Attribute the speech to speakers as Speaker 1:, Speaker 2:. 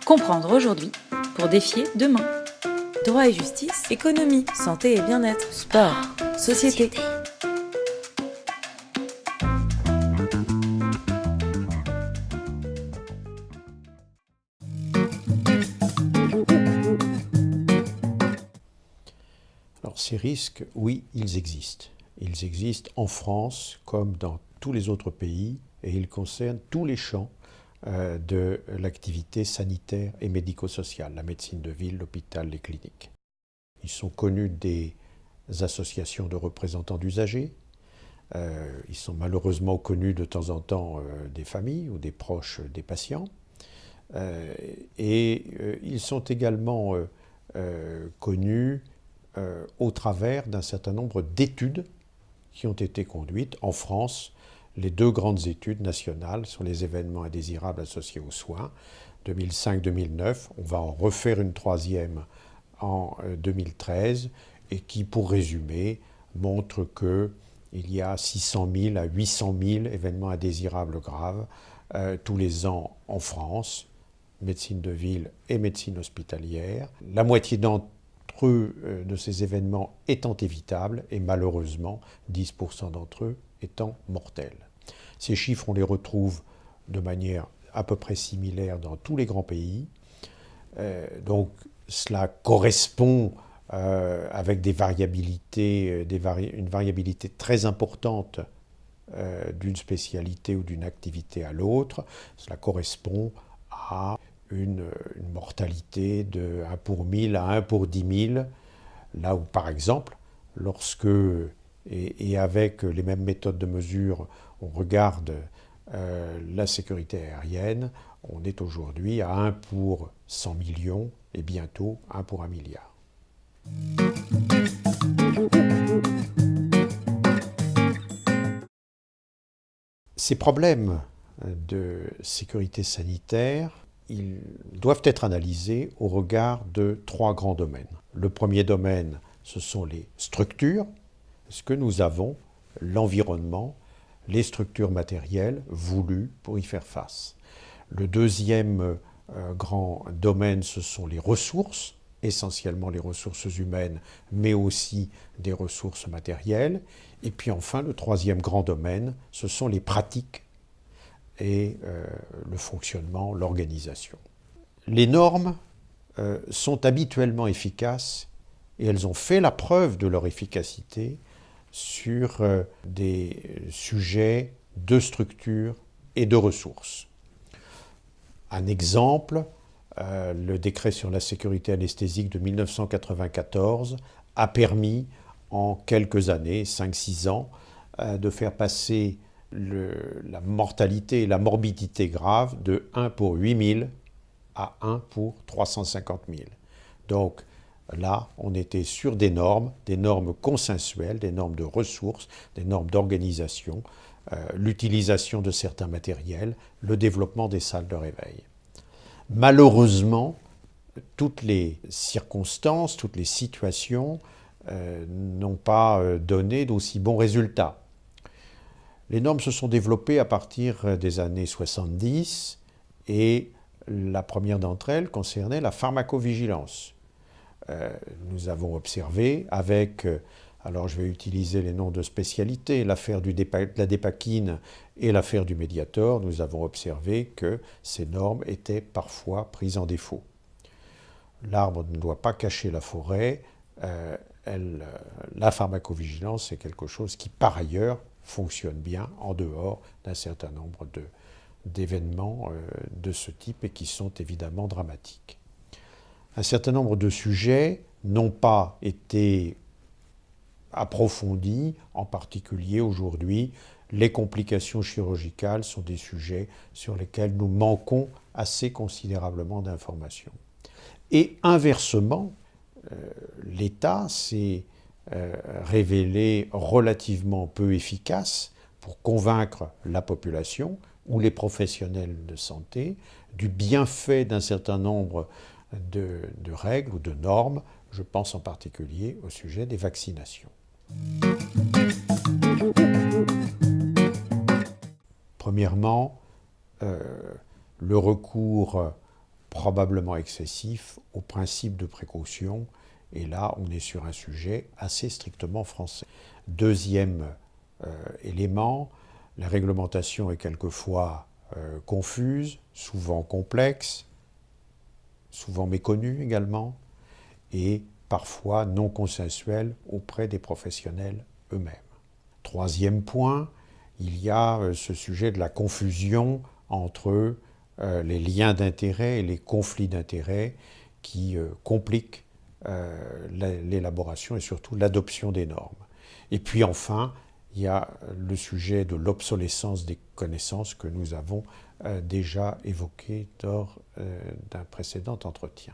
Speaker 1: Comprendre aujourd'hui pour défier demain.
Speaker 2: Droit et justice, économie, santé et bien-être, sport, société.
Speaker 3: Alors ces risques, oui, ils existent. Ils existent en France comme dans tous les autres pays et ils concernent tous les champs de l'activité sanitaire et médico-sociale, la médecine de ville, l'hôpital, les cliniques. Ils sont connus des associations de représentants d'usagers, ils sont malheureusement connus de temps en temps des familles ou des proches des patients, et ils sont également connus au travers d'un certain nombre d'études qui ont été conduites en France. Les deux grandes études nationales sur les événements indésirables associés aux soins, 2005-2009. On va en refaire une troisième en 2013 et qui, pour résumer, montre qu'il y a 600 000 à 800 000 événements indésirables graves tous les ans en France, médecine de ville et médecine hospitalière. La moitié d'entre eux, de ces événements étant évitables et malheureusement 10% d'entre eux étant mortels. Ces chiffres, on les retrouve de manière à peu près similaire dans tous les grands pays. Donc cela correspond avec des variabilités, une variabilité très importante d'une spécialité ou d'une activité à l'autre. Cela correspond à une mortalité de 1 pour 1000 à 1 pour 10 000, là où par exemple, lorsque, et avec les mêmes méthodes de mesure, on regarde la sécurité aérienne, on est aujourd'hui à 1 pour 100 millions et bientôt 1 pour 1 milliard. Ces problèmes de sécurité sanitaire, ils doivent être analysés au regard de 3 grands domaines. Le premier domaine, ce sont les structures. Est-ce que nous avons l'environnement, les structures matérielles voulues pour y faire face? Le deuxième grand domaine, ce sont les ressources, essentiellement les ressources humaines, mais aussi des ressources matérielles. Et puis enfin, le troisième grand domaine, ce sont les pratiques et le fonctionnement, l'organisation. Les normes sont habituellement efficaces et elles ont fait la preuve de leur efficacité sur des sujets de structure et de ressources. Un exemple, le décret sur la sécurité anesthésique de 1994 a permis en quelques années, 5-6 ans, de faire passer la mortalité et la morbidité grave de 1 pour 8 000 à 1 pour 350 000. Donc là, on était sur des normes consensuelles, des normes de ressources, des normes d'organisation, l'utilisation de certains matériels, le développement des salles de réveil. Malheureusement, toutes les circonstances, toutes les situations n'ont pas donné d'aussi bons résultats. Les normes se sont développées à partir des années 70 et la première d'entre elles concernait la pharmacovigilance. Nous avons observé avec, alors je vais utiliser les noms de spécialités, l'affaire de la dépakine et l'affaire du Mediator, nous avons observé que ces normes étaient parfois prises en défaut. L'arbre ne doit pas cacher la forêt, la pharmacovigilance c'est quelque chose qui par ailleurs fonctionne bien en dehors d'un certain nombre d'événements de ce type et qui sont évidemment dramatiques. Un certain nombre de sujets n'ont pas été approfondis, en particulier aujourd'hui, les complications chirurgicales sont des sujets sur lesquels nous manquons assez considérablement d'informations. Et inversement, l'État s'est révélé relativement peu efficace pour convaincre la population ou les professionnels de santé du bienfait d'un certain nombre de règles ou de normes. Je pense en particulier au sujet des vaccinations. Premièrement, le recours probablement excessif au principe de précaution. Et là, on est sur un sujet assez strictement français. Deuxième élément, la réglementation est quelquefois confuse, souvent complexe, souvent méconnue également, et parfois non consensuelle auprès des professionnels eux-mêmes. Troisième point, il y a ce sujet de la confusion entre les liens d'intérêt et les conflits d'intérêt qui compliquent l'élaboration et surtout l'adoption des normes. Et puis enfin, il y a le sujet de l'obsolescence des connaissances que nous avons déjà évoqué lors d'un précédent entretien.